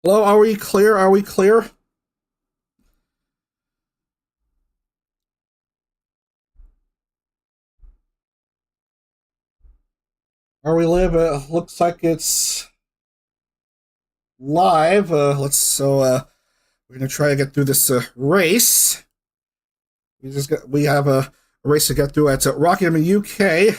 Hello, are we clear? Are we clear? Are we live? Looks like it's live. We're gonna try to get through this race. We have a race to get through at Rockingham, UK.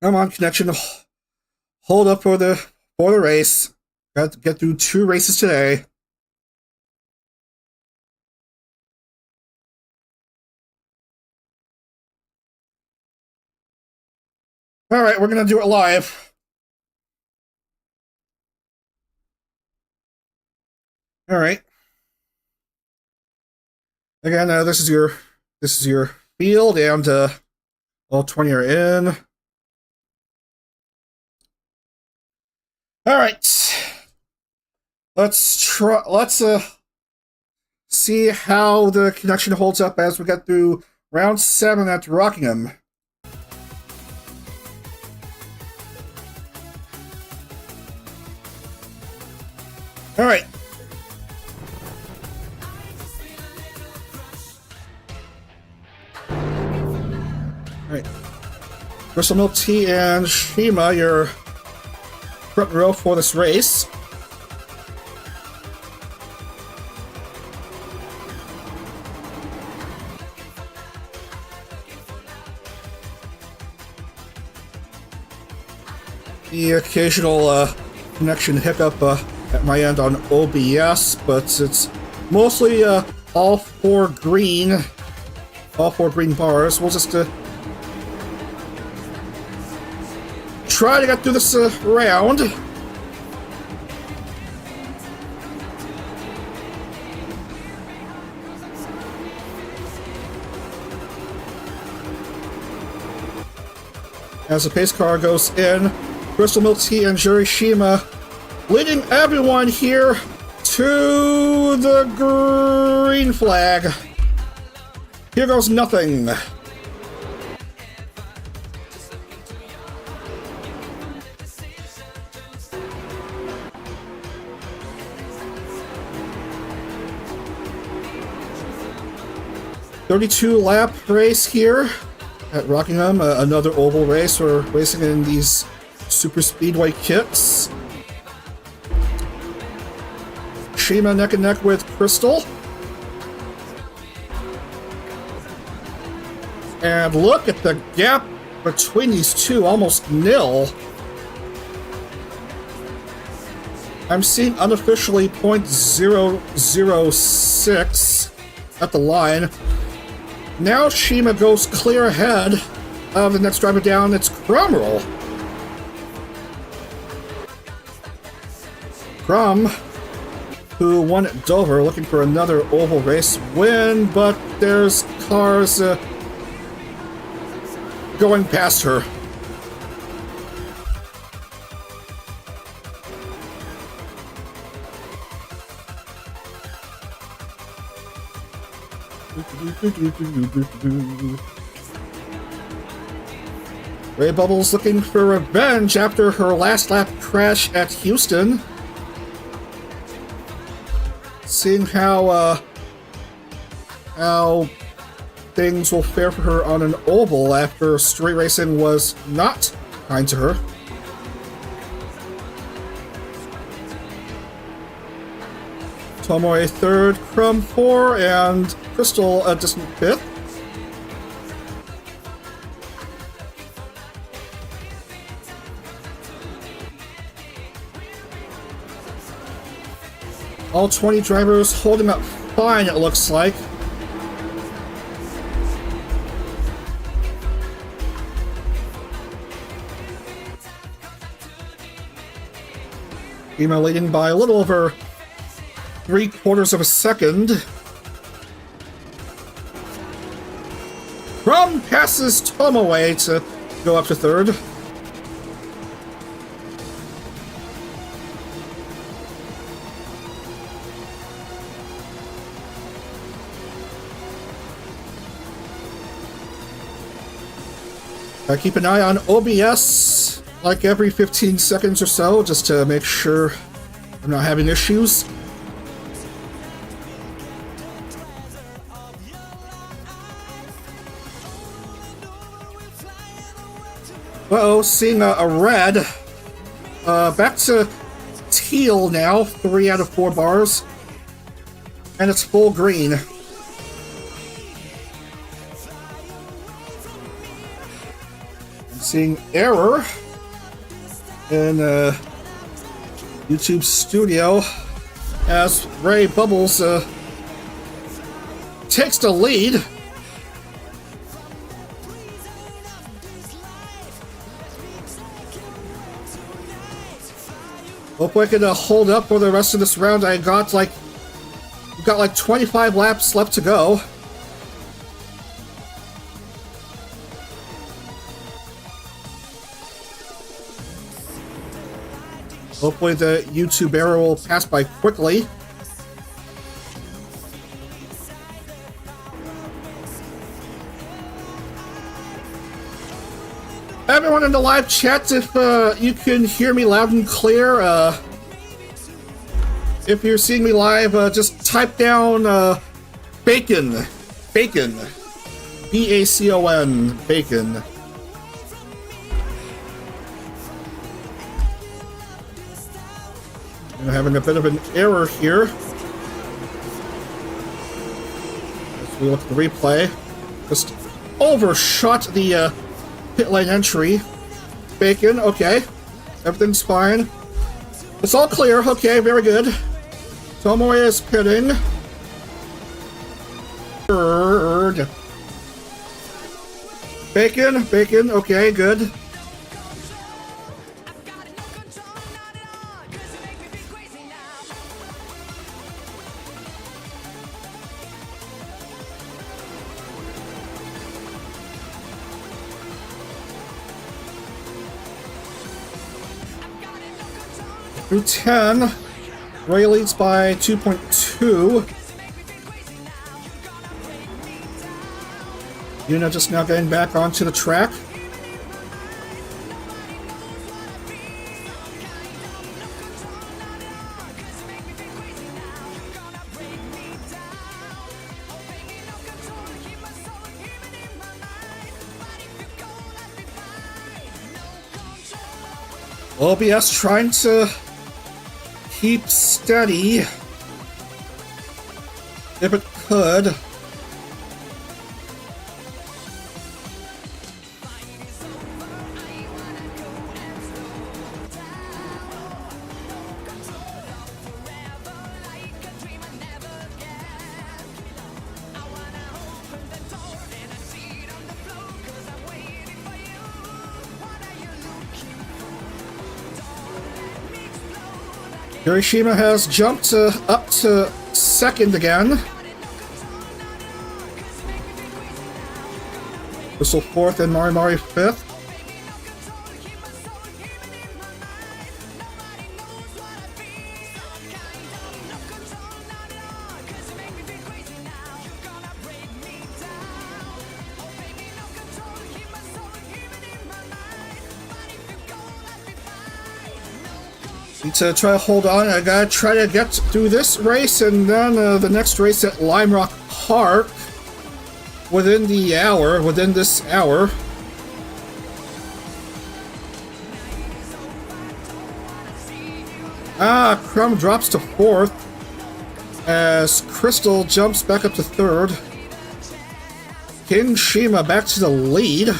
Come on, connection. Hold up for the race. Got to get through 2 races today. All right, we're gonna do it live. All right. Again, this is your field, and all 20 are in. All right. Let's try. Let's see how the connection holds up as we get through round 7 at Rockingham. All right. All right. Crystal Milk Tea and Shima, your front row for this race. The occasional connection hiccup at my end on OBS, but it's mostly all four green bars. We'll just try to get through this round. As the pace car goes in, Crystal Milk Tea and Shima leading everyone here to the green flag. Here goes nothing. "32-lap race here at Rockingham, another oval race. We're racing in these super speedway kits. Shima neck and neck with Crystal. And look at the gap between these two, almost nil. I'm seeing unofficially .006 at the line. Now Shima goes clear ahead of the next driver down. It's Cromwell. Crom, who won at Dover, looking for another oval race win, but there's cars going past her. Ray Bubbles looking for revenge after her last lap crash at Houston. Seeing how things will fare for her on an oval after street racing was not kind to her. Tomoe third, Crumb 4, and Crystal a distant 5th. All 20 drivers holding up fine, it looks like. Ema leading by a little over 3/4 of a second. Crum passes Tomoe to go up to third. I keep an eye on OBS like every 15 seconds or so, just to make sure I'm not having issues. Uh-oh, seeing a red. Back to teal now, 3 out of 4 bars. And it's full green. I'm seeing error in YouTube Studio as Ray Bubbles takes the lead. Hope I can hold up for the rest of this round. We've got like 25 laps left to go. Hopefully the YouTube error will pass by quickly. Everyone in the live chat, if you can hear me loud and clear, if you're seeing me live, just type down bacon. Bacon. B-A-C-O-N. Bacon. I'm having a bit of an error here. As we look at the replay. Just overshot the pit lane entry. Bacon, okay. Everything's fine. It's all clear, okay, very good. Tomoe is pitting. Bird. Bacon, okay, good. Through 10, Ray leads by 2.2. Yuna just now getting back onto the track. OBS trying to keep steady if it could. Hiroshima has jumped up to second again. Whistle fourth and Mari fifth. Need to try to hold on. I gotta try to get through this race and then the next race at Lime Rock Park within this hour. Crumb drops to fourth as Crystal jumps back up to third. King Shima back to the lead.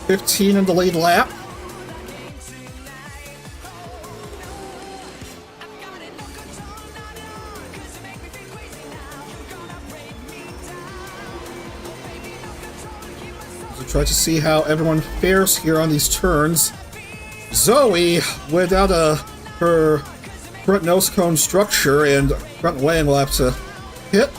$15 in the lead lap. So try to see how everyone fares here on these turns. Zoe, without her front nose cone structure and front wing, will have to hit.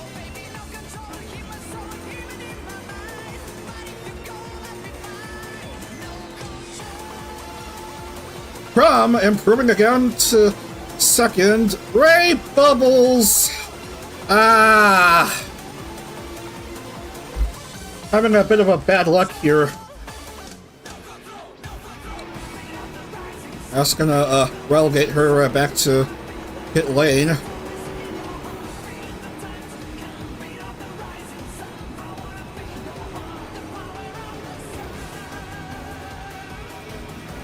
From improving again to second, Ray Bubbles Ah! Having a bit of a bad luck here. I was gonna relegate her back to pit lane.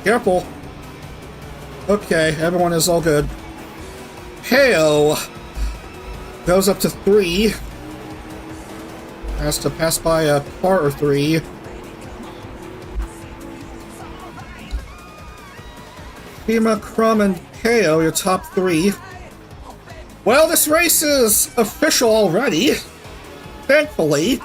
Careful. Okay, everyone is all good. Hale goes up to 3. Has to pass by a car or 3. Shima, Crumb, and KO, your top 3. Well, this race is official already. Thankfully.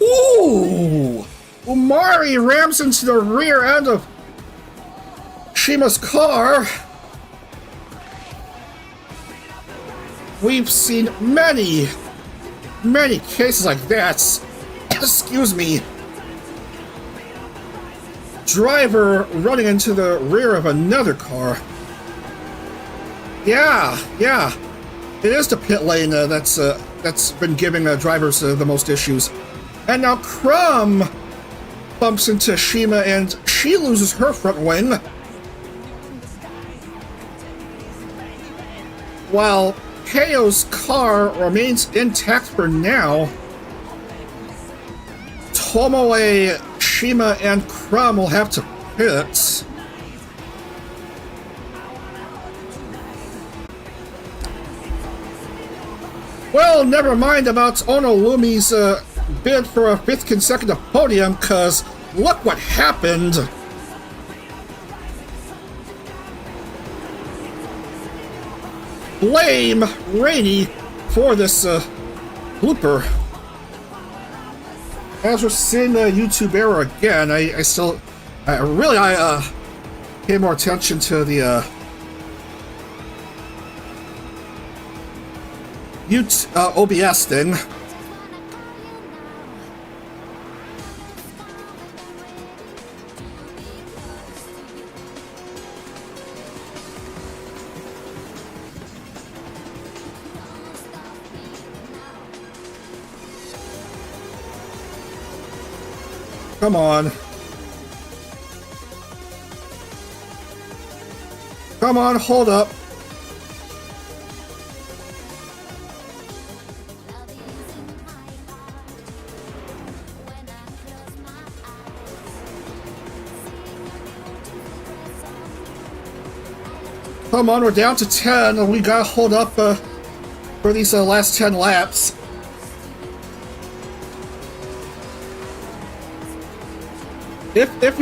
Ooh! Umari rams into the rear end of Shima's car. We've seen many cases like that. Excuse me. Driver running into the rear of another car. Yeah. It is the pit lane that's been giving drivers the most issues. And now Crumb bumps into Shima and she loses her front wing. While KO's car remains intact for now, Tomoe, Shima, and Crumb will have to pit. Well, never mind about Onolumi's bid for a 5th consecutive podium, cause look what happened. Blame Rainy for this blooper. As we're seeing the YouTube error again, I pay more attention to the OBS thing. Come on. Come on, hold up. Come on, we're down to 10, and we gotta hold up for these last 10 laps. If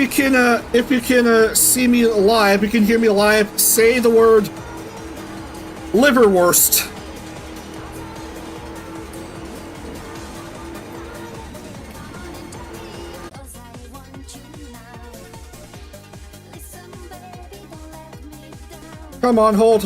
you can see me live, you can hear me live, say the word liverwurst. Come on, hold.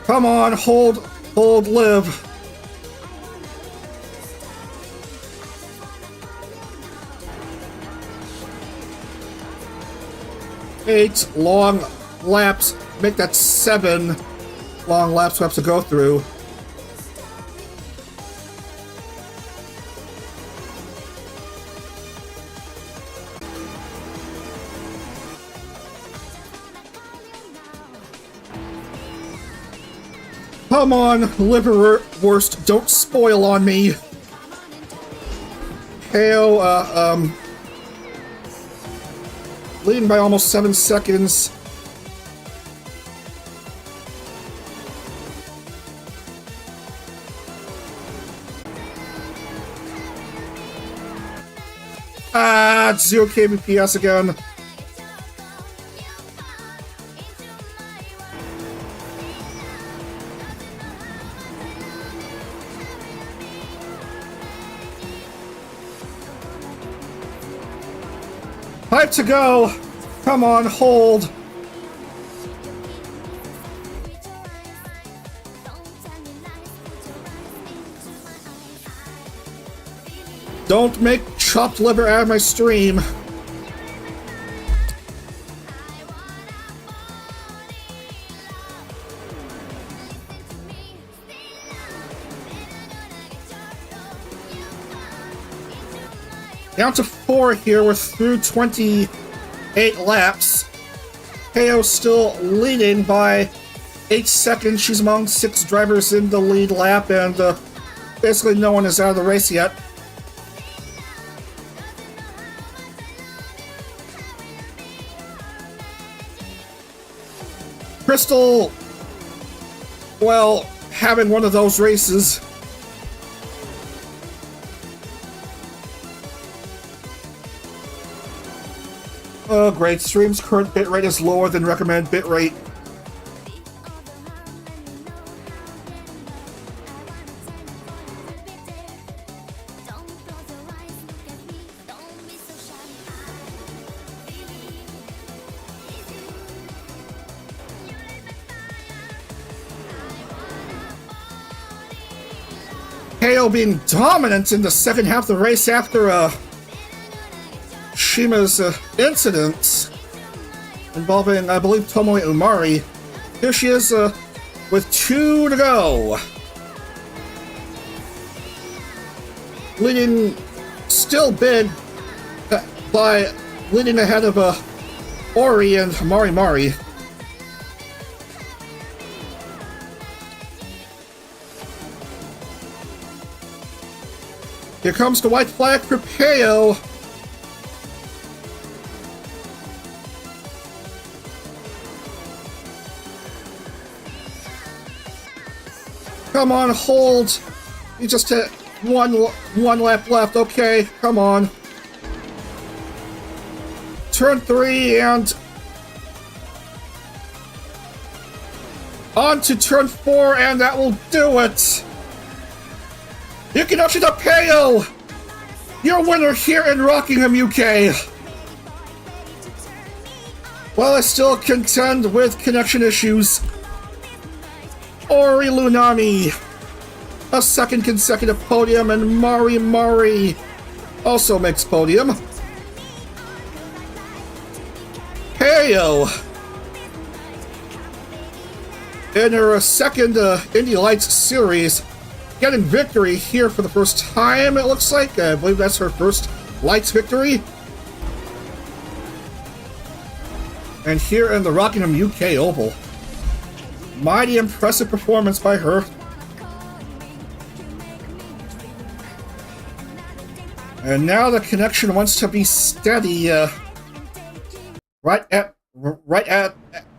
Come on, hold, live. Eight long laps, make that 7 long laps we have to go through. Come on, liverwurst, don't spoil on me. KO, leading by almost 7 seconds. It's 0 kbps again. Good to go. Come on, hold. Don't make chopped liver out of my stream. Down to 4 here. We're through 28 laps. KO still leading by 8 seconds. She's among 6 drivers in the lead lap, and basically no one is out of the race yet. Crystal, well, having one of those races. Oh, great. Stream's current bitrate is lower than recommended bitrate. KO being dominant in the second half of the race after Shima's incident involving, I believe, Tomoe Umari. Here she is with 2 to go. Leading still big by leading ahead of Ori and Mari. Here comes the white flag for KO. Come on, hold. You just hit one lap left. Okay, come on. Turn 3 and on to turn 4, and that will do it. Yukinoshi KO, your winner here in Rockingham, UK. While I still contend with connection issues, Ori Lunami, a second consecutive podium, and Mari also makes podium. KO in her second Indy Lights series, getting victory here for the first time, it looks like. I believe that's her first Lights victory. And here in the Rockingham, UK Oval. Mighty impressive performance by her. And now the connection wants to be steady right at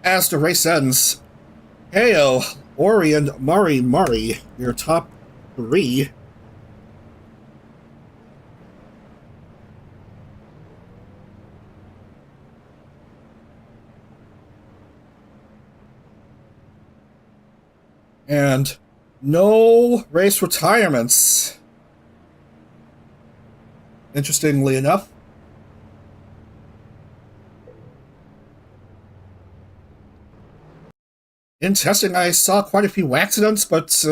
as the race ends. KO, Ori, and Mari, your top 3. And no race retirements. Interestingly enough. In testing, I saw quite a few accidents, but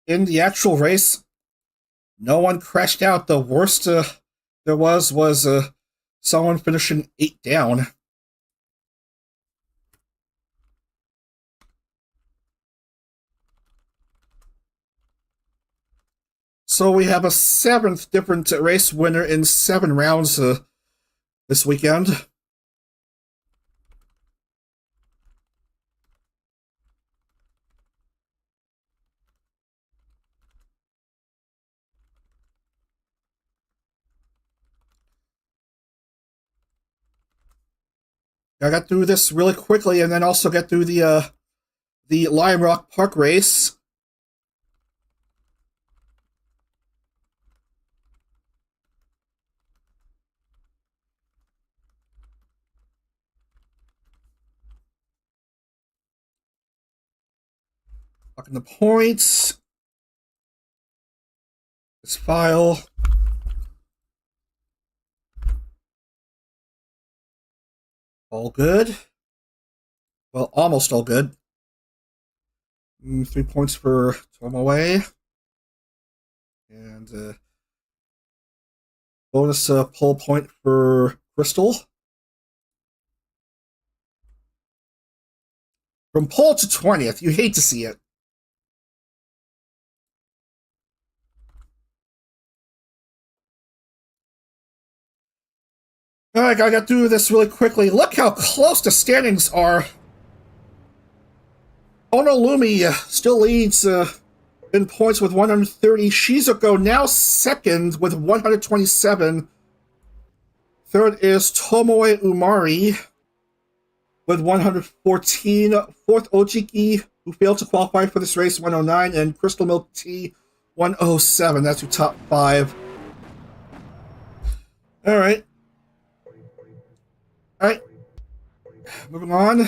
in the actual race, no one crashed out. The worst there was someone finishing 8 down. So we have a 7th different race winner in 7 rounds this weekend. I got through this really quickly, and then also get through the Lime Rock Park race. Looking the points. This file. All good. Well, almost all good. 3 points for Tomoe. And bonus pole point for Crystal. From pole to 20th, you hate to see it. Alright, I gotta do this really quickly. Look how close the standings are. Onolumi still leads in points with 130. Shizuko now second with 127. Third is Tomoe Umari with 114. Fourth, Ojiki, who failed to qualify for this race, 109. And Crystal Milk Tea, 107. That's your top 5. Alright. Alright. Moving on.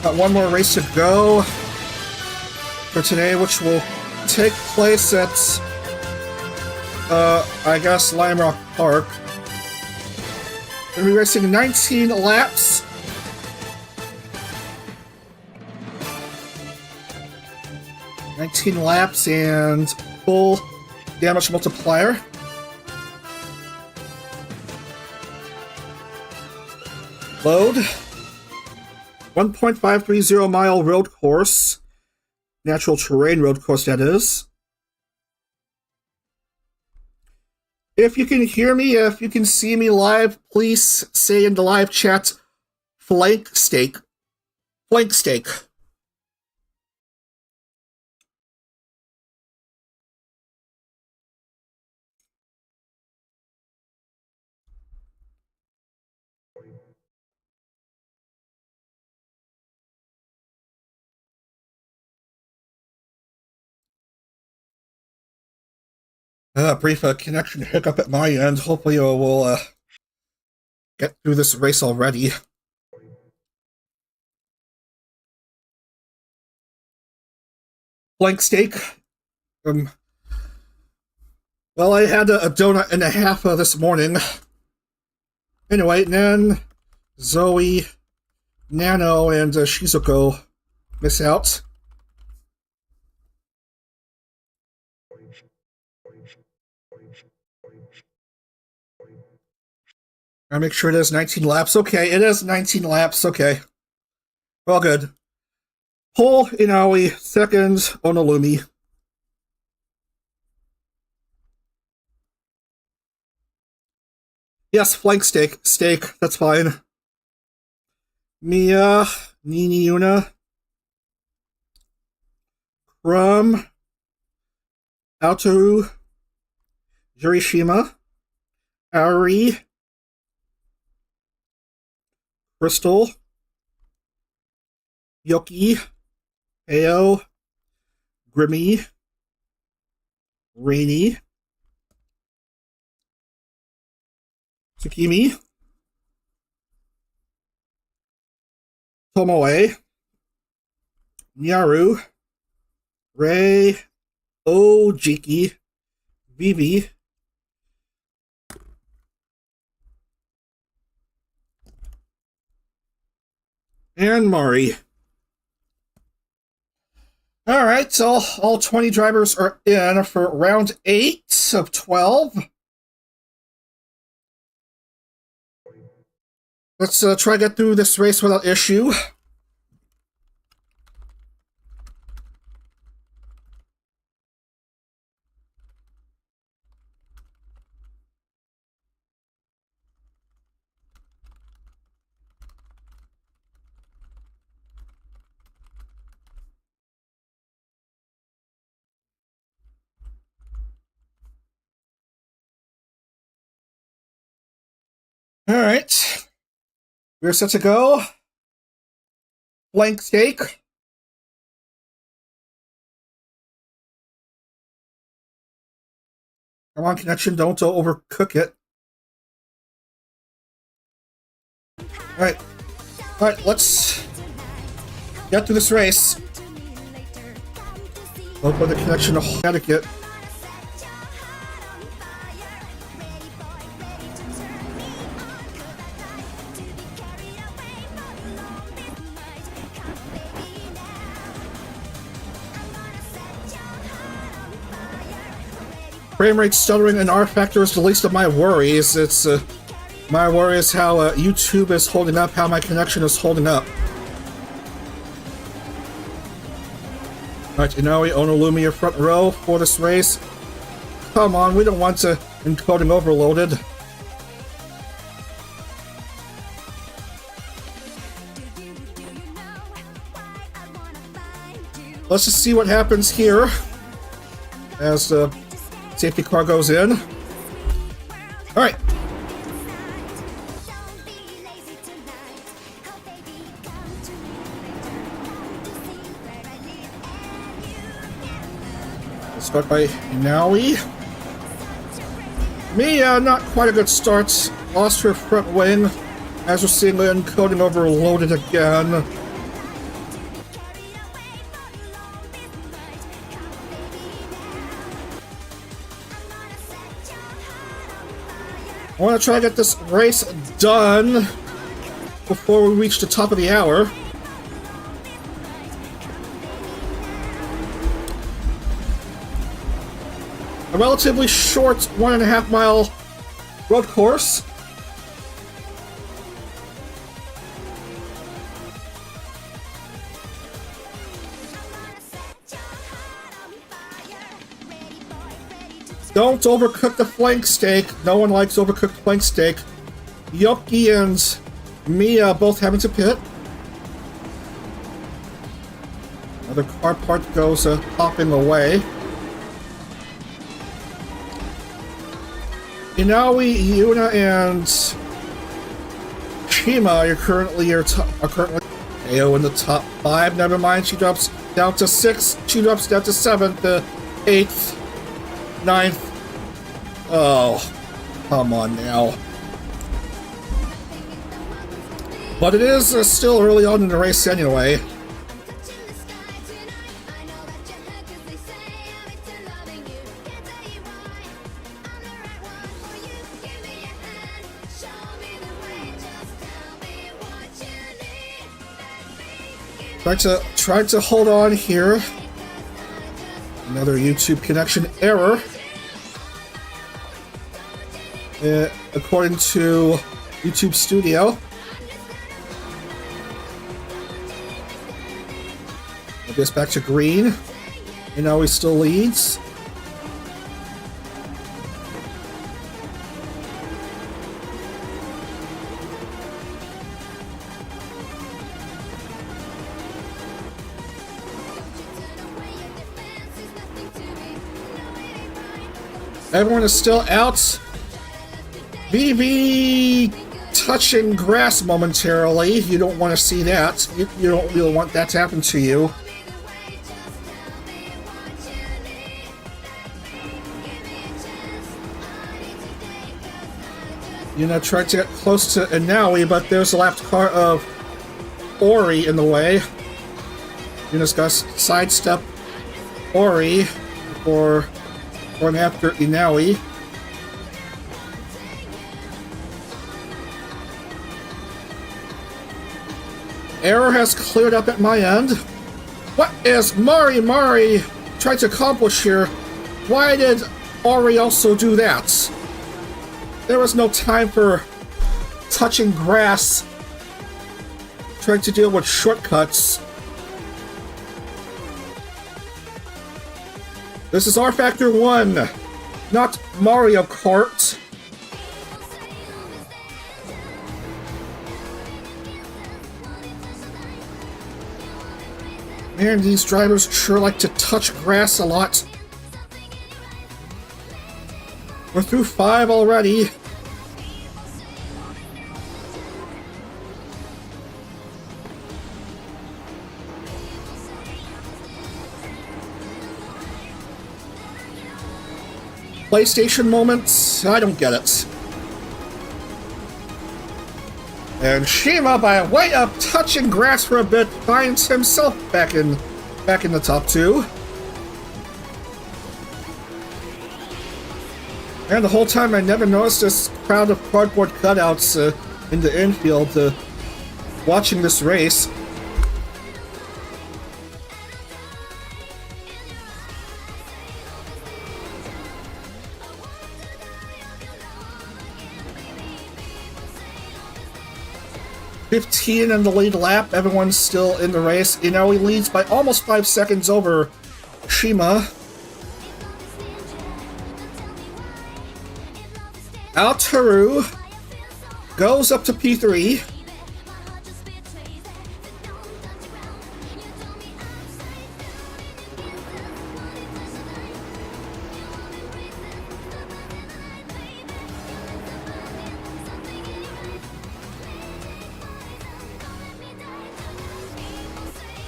Got one more race to go for today, which will take place at, I guess, Lime Rock Park. Gonna be racing 19 laps. And full damage multiplier. Load. 1.530 mile road course. Natural terrain road course, that is. If you can hear me, if you can see me live, please say in the live chat, flank steak. Flank steak. Brief connection hiccup at my end. Hopefully we'll get through this race already. Blank steak. Well, I had a donut and a half this morning. Anyway, Nan, Zoe, Nano, and Shizuko miss out. I'll make sure it is 19 laps. Okay, it is 19 laps. Okay. Well, good. Pole, Inaoi. Second, Onolumi. Yes, flank steak. Steak, that's fine. Mia, Nini Yuna. Crumb. Aotoru. Yurishima. Ari. Crystal, Yoki, Ao, Grimmy, Rainy, Tsukimi, Tomoe, Nyaru, Rei, Ojiki, Vivi, and Mari. Alright, so all 20 drivers are in for round 8 of 12. Let's try to get through this race without issue. Alright. We're set to go. Blank steak. Come on, connection, don't overcook it. Alright. Alright, let's get through this race. Hope for the connection to Connecticut. frame rate stuttering and rFactor is the least of my worries. It's my worry is how YouTube is holding up, how my connection is holding up. Alright, Inaoi, Onolumi, your front row for this race. Come on, we don't want to encoding overloaded. Let's just see what happens here as the safety car goes in. Alright. Let's start by Inaoi. Mia, not quite a good start. Lost her front wing as we're seeing the encoding overloaded again. I want to try to get this race done before we reach the top of the hour. A relatively short 1.5 mile road course. Don't overcook the flank steak. No one likes overcooked flank steak. Yoki and Mia both having to pit. Another car part goes popping away. Inaoi, Yuna, and Shima are currently AO in the top 5. Never mind, she drops down to 6. She drops down to 7th, 8th, 9th. Oh, come on now. But it is still early on in the race anyway. Try to hold on here. Another YouTube connection error. According to YouTube Studio. I guess back to green. And now he still leads. Everyone is still out. BB touching grass momentarily. You don't want to see that. You don't really want that to happen to you. Tried to get close to Inaoi, but there's a left car of Ori in the way. Yuna's got to sidestep Ori before going after Inaoi. Error has cleared up at my end. What is Mari trying to accomplish here? Why did Ori also do that? There was no time for touching grass, trying to deal with shortcuts. This is rFactor 1, not Mario Kart. Man, these drivers sure like to touch grass a lot. We're through 5 already. PlayStation moments? I don't get it. And Shima, by way of touching grass for a bit, finds himself back in the top 2. And the whole time I never noticed this crowd of cardboard cutouts in the infield watching this race. 15 in the lead lap. Everyone's still in the race. You know, he leads by almost 5 seconds over Shima. Altaru goes up to P3.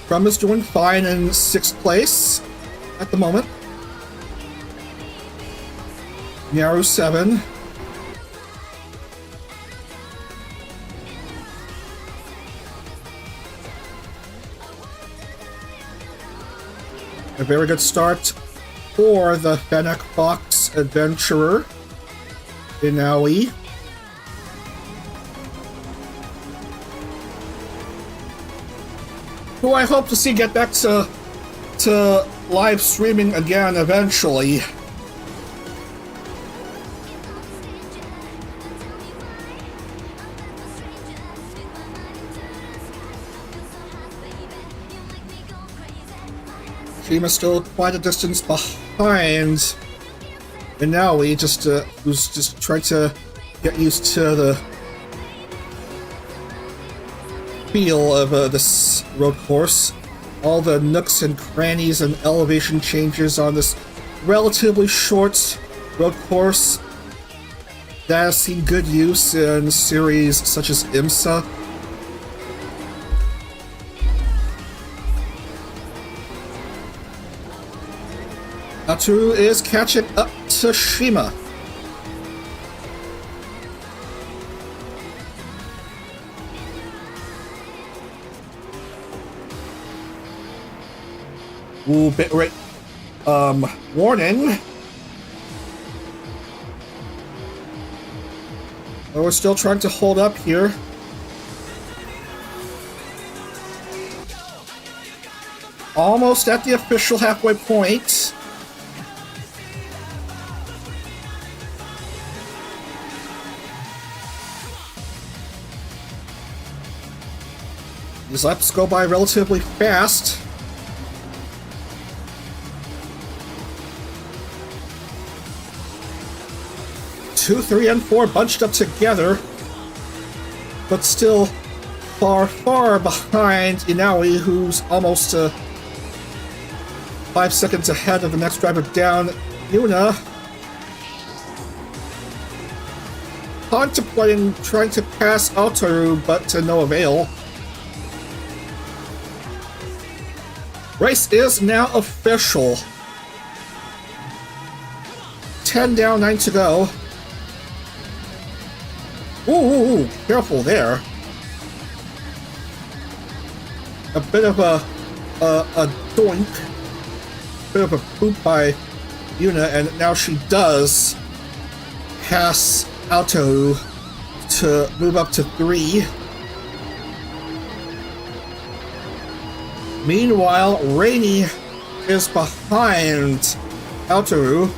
Crum is doing fine in 6th place at the moment. Nyaru 7. A very good start for the Fennec Fox Adventurer, Inaoi. Who I hope to see get back to live streaming again eventually. Shima's still quite a distance behind Inaoi, who's just trying to get used to the feel of this road course. All the nooks and crannies and elevation changes on this relatively short road course that has seen good use in series such as IMSA. Atsu is catching up to Shima. Ooh, bit rate. Warning. But we're still trying to hold up here. Almost at the official halfway point. These laps go by relatively fast. Two, 3, and 4 bunched up together, but still far, far behind Inaoi, who's almost 5 seconds ahead of the next driver down, Yuna. Contemplating trying to pass Altaru, but to no avail. Race is now official. 10 down, 9 to go. Ooh, careful there. A bit of a doink. Bit of a poop by Yuna, and now she does pass Alto to move up to 3. Meanwhile, Rainy is behind Altaru.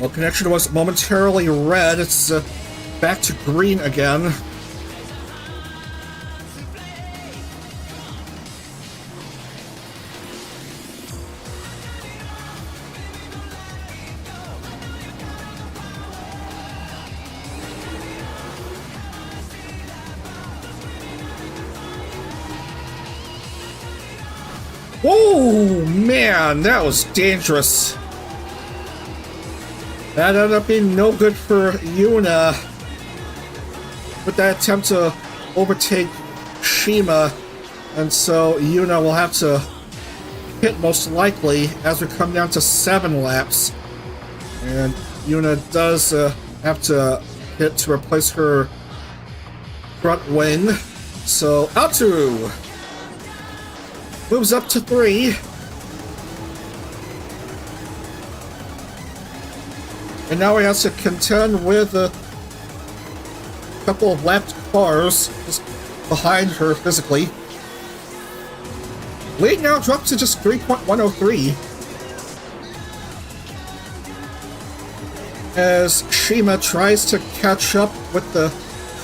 Well, connection was momentarily red. It's back to green again. Whoa, man, that was dangerous. That ended up being no good for Yuna with that attempt to overtake Shima, and so Yuna will have to hit most likely as we come down to 7 laps, and Yuna does have to hit to replace her front wing. So Altaru moves up to 3. And now he has to contend with couple of lapped cars just behind her physically. Lead now drops to just 3.103. As Shima tries to catch up with the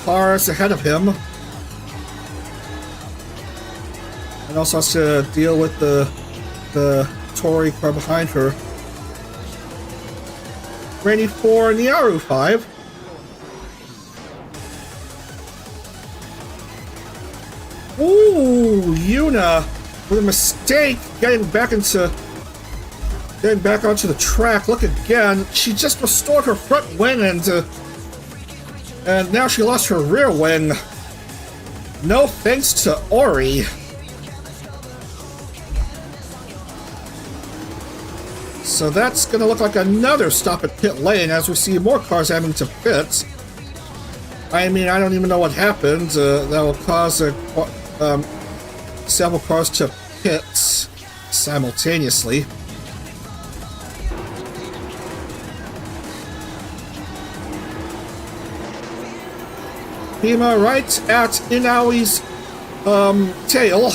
cars ahead of him. And also has to deal with the Tori car behind her. Ready for Niaru 5. Ooh, Yuna with a mistake getting back onto the track. Look again. She just restored her front wing and now she lost her rear wing. No thanks to Ori. So that's going to look like another stop at pit lane as we see more cars having to pit. I mean, I don't even know what happened. That will cause several cars to pit simultaneously. Hima right at Inaui's tail.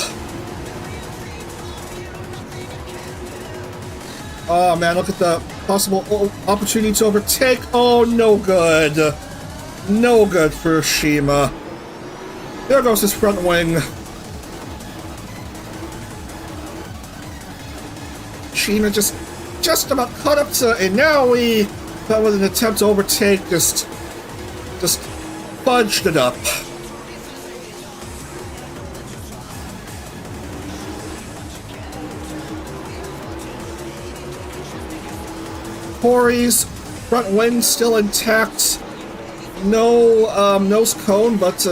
Oh man, look at the possible opportunity to overtake. Oh, no good. No good for Shima. There goes his front wing. Shima just about caught up to Inaui, but with an attempt to overtake, just fudged it up. Tori's front wing still intact. No nose cone, but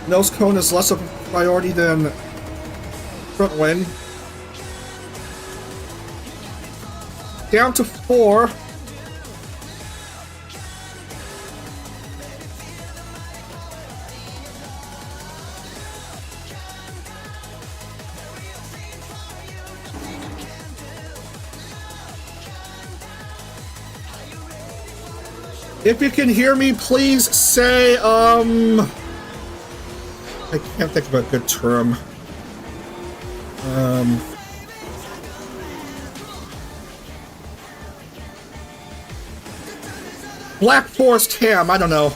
nose cone is less of a priority than front wing. Down to 4. If you can hear me, please say, I can't think of a good term. Black Forest ham, I don't know.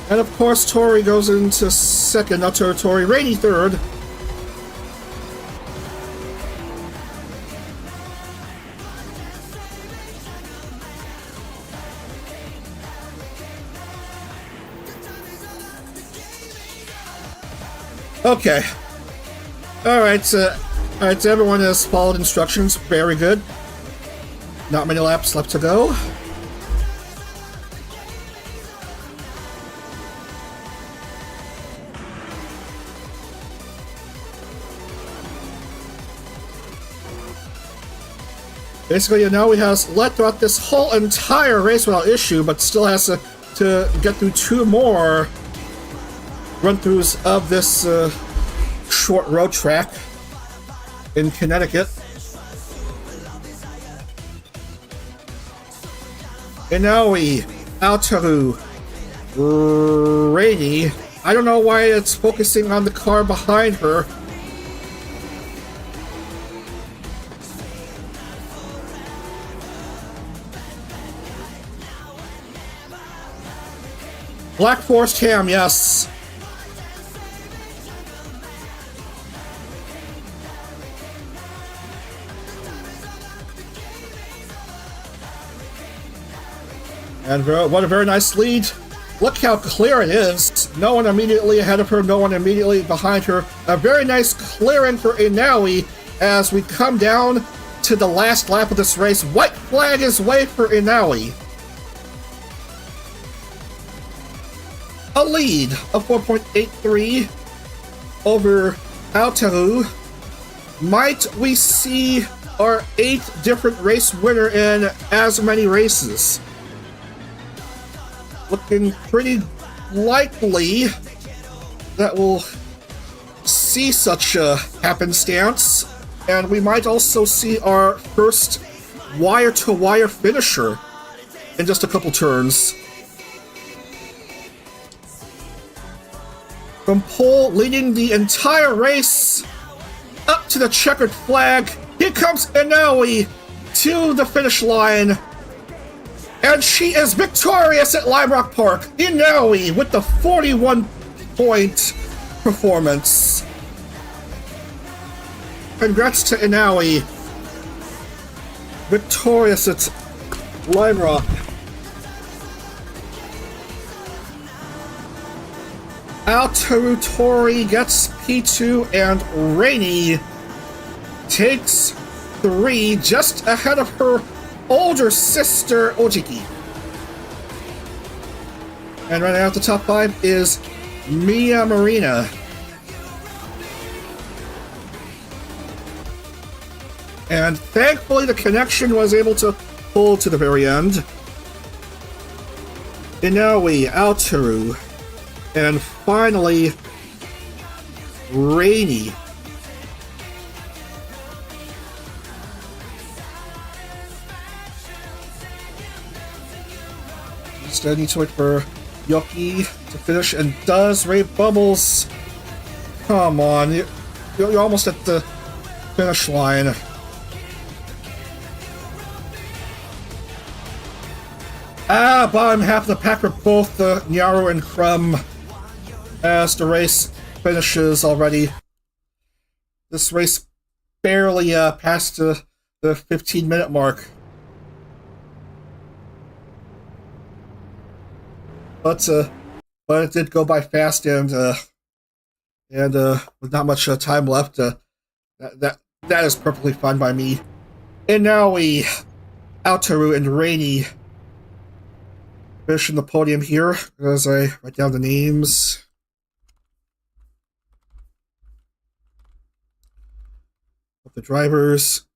And of course, Tori goes into second, not Tori, Rainy third. Okay. Alright, so everyone has followed instructions. Very good. Not many laps left to go. Basically, Inaui has led throughout this whole entire race without issue, but still has to get through 2 more run-throughs of this short road track in Connecticut. Inaui, Aotaru, Rainy. I don't know why it's focusing on the car behind her. Black Forest ham, yes. And what a very nice lead. Look how clear it is. No one immediately ahead of her, no one immediately behind her. A very nice clearing for Inaui as we come down to the last lap of this race. White flag is waved for Inaui. A lead of 4.83 over Aotaru. Might we see our 8th different race winner in as many races? Looking pretty likely that we'll see such a happenstance. And we might also see our first wire-to-wire finisher in just a couple turns. From pole, leading the entire race up to the checkered flag, here comes Inoue to the finish line. And she is victorious at Lime Rock Park. Inoue with the 41-point performance. Congrats to Inoue. Victorious at Lime Rock. Aoteru Tori gets P2 and Rainy takes 3, just ahead of her older sister Ojiki. And running out the top 5 is Mia Marina. And thankfully the connection was able to pull to the very end. Inoue, Aoteru, and finally Rainy. Still need to wait for Yoki to finish, and does Ray Bubbles. Come on, you're almost at the finish line. Bottom half of the pack for both Nyaru and Crumb as the race finishes already. This race barely passed the 15-minute mark. But it did go by fast, and with not much time left, that is perfectly fine by me. And now Aoteru and Rainy finishing the podium here as I write down the names. Of the drivers.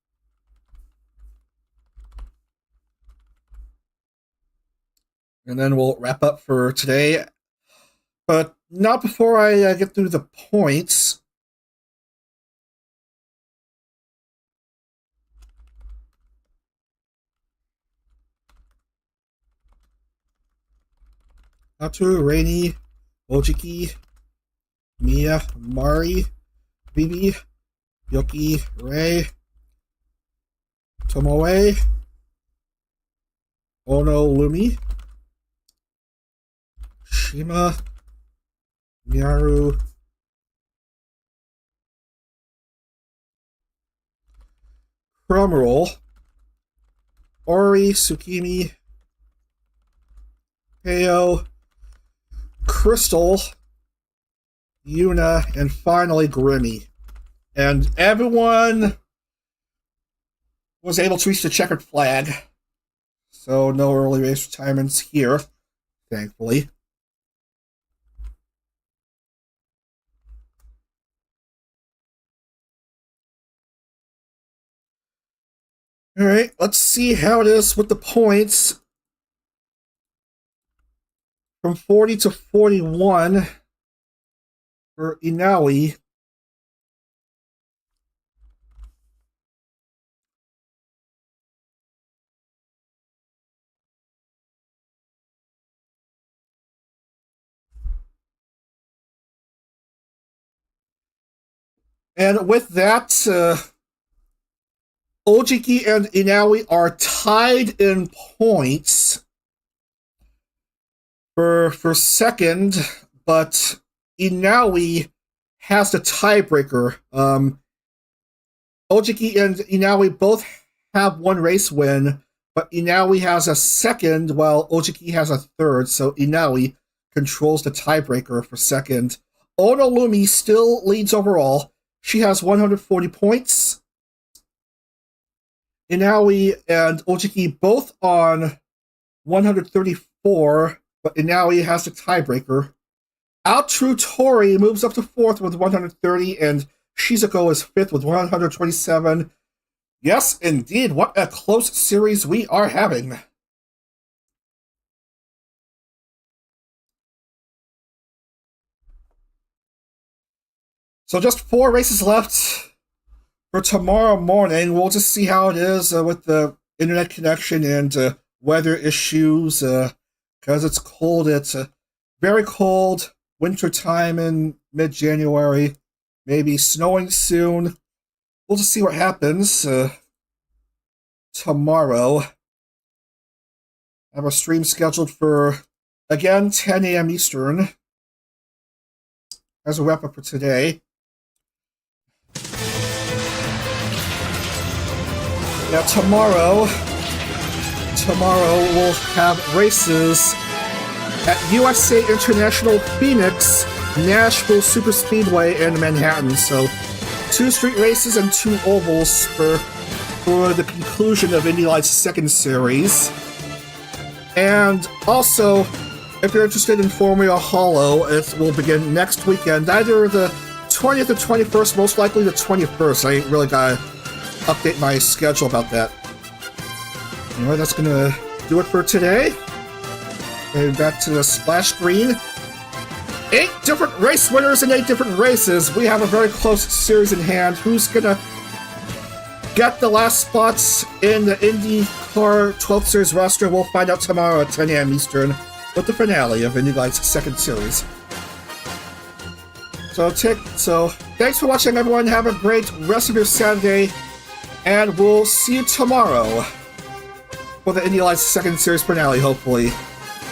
And then we'll wrap up for today. But not before I get through the points. Aoteru, Rainy, Ojiki, Mia, Mari, Bibi, Yoki, Rei, Tomoe, Ono Lumi, Shima, Nyaru, Crumroll, Ori, Tsukimi, Heyo, Crystal, Yuna, and finally Grimmy. And everyone was able to reach the checkered flag. So no early race retirements here, thankfully. Alright, let's see how it is with the points. From 40 to 41 for Inoue. And with that, Ojiki and Inoue are tied in points for second, but Inoue has the tiebreaker. Ojiki and Inoue both have one race win, but Inoue has a second while Ojiki has a third, so Inoue controls the tiebreaker for second. Ono Lumi still leads overall. She has 140 points. Inoue and Ojiki both on 134, but Inoue has the tiebreaker. Aoteru Tori moves up to 4th with 130, and Shizuko is 5th with 127. Yes, indeed, what a close series we are having. So just 4 races left for tomorrow morning, we'll just see how it is with the internet connection and weather issues, because it's cold. It's very cold, winter time in mid-January, maybe snowing soon. We'll just see what happens tomorrow. I have a stream scheduled for, again, 10 a.m. Eastern as a wrap-up for today. Now tomorrow we'll have races at USA International Phoenix, Nashville Superspeedway, and Manhattan. So 2 street races and 2 ovals for the conclusion of Indy Lights' second series. And also, if you're interested in Formula Hollow, it will begin next weekend, either the 20th or 21st, most likely the 21st. I really gotta update my schedule about that. Anyway, that's gonna do it for today. And back to the splash screen. 8 different race winners in 8 different races. We have a very close series in hand. Who's gonna get the last spots in the IndyCar 12th Series roster? We'll find out tomorrow at 10 a.m. Eastern with the finale of Indy Lights' second series. So thanks for watching, everyone. Have a great rest of your Saturday, and we'll see you tomorrow for the Indy Lights' second series finale, hopefully,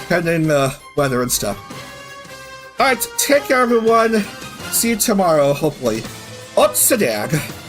pending weather and stuff. Alright, take care, everyone. See you tomorrow, hopefully. Otsadag.